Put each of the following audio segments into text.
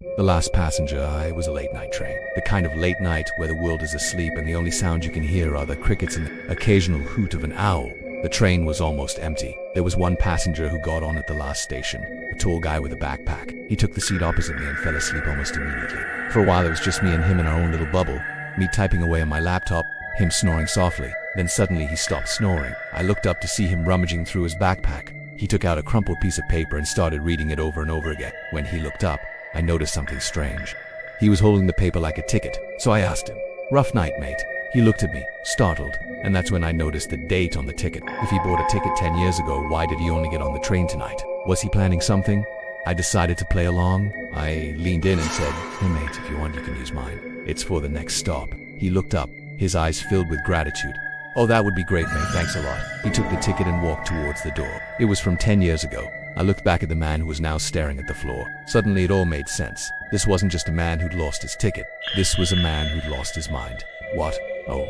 The last passenger. It was a late-night train. The kind of late night where the world is asleep and the only sound you can hear are the crickets and the occasional hoot of an owl. The train was almost empty. There was one passenger who got on at the last station, a tall guy with a backpack. He took the seat opposite me and fell asleep almost immediately. For a while it was just me and him in our own little bubble, me typing away on my laptop, him snoring softly. Then suddenly he stopped snoring. I looked up to see him rummaging through his backpack. He took out a crumpled piece of paper and started reading it over and over again. When he looked up, I noticed something strange. He was holding the paper like a ticket, so I asked him, "Rough night, mate." He looked at me, startled, and that's when I noticed the date on the ticket. If he bought a ticket 10 years ago, why did he only get on the train tonight? Was he planning something? I decided to play along. I leaned in and said, "Hey mate, if you want you can use mine. It's for the next stop." He looked up, his eyes filled with gratitude. "Oh, that would be great, mate, thanks a lot." He took the ticket and walked towards the door. It was from 10 years ago. I looked back at the man who was now staring at the floor. Suddenly it all made sense. This wasn't just a man who'd lost his ticket. This was a man who'd lost his mind. "What? Oh,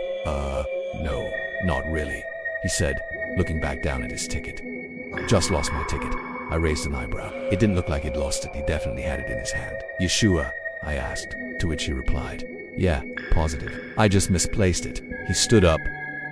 no, not really," he said, looking back down at his ticket. "Just lost my ticket." I raised an eyebrow. It didn't look like he'd lost it. He definitely had it in his hand. "You sure?" I asked, to which he replied, "Yeah, positive. I just misplaced it." He stood up,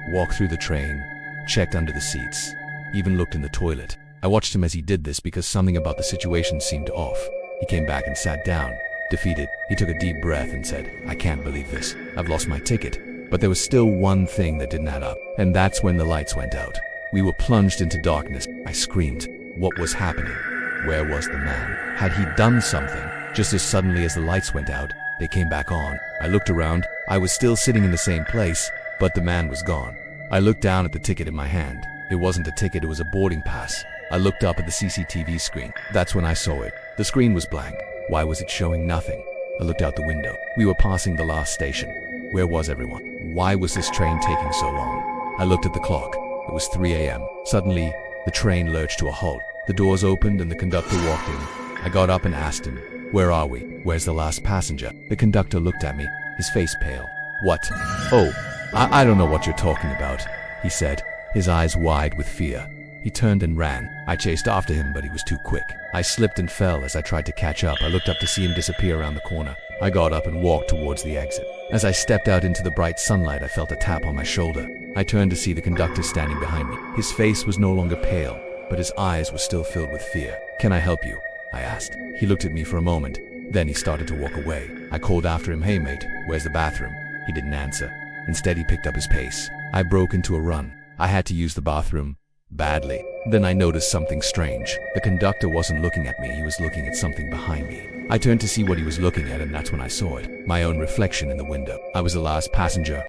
walked through the train, checked under the seats, even looked in the toilet. I watched him as he did this because something about the situation seemed off. He came back and sat down, defeated. He took a deep breath and said, "I can't believe this. I've lost my ticket." But there was still one thing that didn't add up, and that's when the lights went out. We were plunged into darkness. I screamed. What was happening? Where was the man? Had he done something? Just as suddenly as the lights went out, they came back on. I looked around. I was still sitting in the same place, but the man was gone. I looked down at the ticket in my hand. It wasn't a ticket, it was a boarding pass. I looked up at the CCTV screen. That's when I saw it. The screen was blank. Why was it showing nothing? I looked out the window. We were passing the last station. Where was everyone? Why was this train taking so long? I looked at the clock. It was 3 a.m. Suddenly, the train lurched to a halt. The doors opened and the conductor walked in. I got up and asked him, "Where are we? Where's the last passenger?" The conductor looked at me, his face pale. "What? Oh, I don't know what you're talking about," he said, his eyes wide with fear. He turned and ran. I chased after him, but he was too quick. I slipped and fell as I tried to catch up. I looked up to see him disappear around the corner. I got up and walked towards the exit. As I stepped out into the bright sunlight, I felt a tap on my shoulder. I turned to see the conductor standing behind me. His face was no longer pale, but his eyes were still filled with fear. "Can I help you?" I asked. He looked at me for a moment. Then he started to walk away. I called after him, "Hey mate, where's the bathroom?" He didn't answer. Instead, he picked up his pace. I broke into a run. I had to use the bathroom badly. Then I noticed something strange. The conductor wasn't looking at me, he was looking at something behind me. I turned to see what he was looking at, and that's when I saw it. My own reflection in the window. I was the last passenger.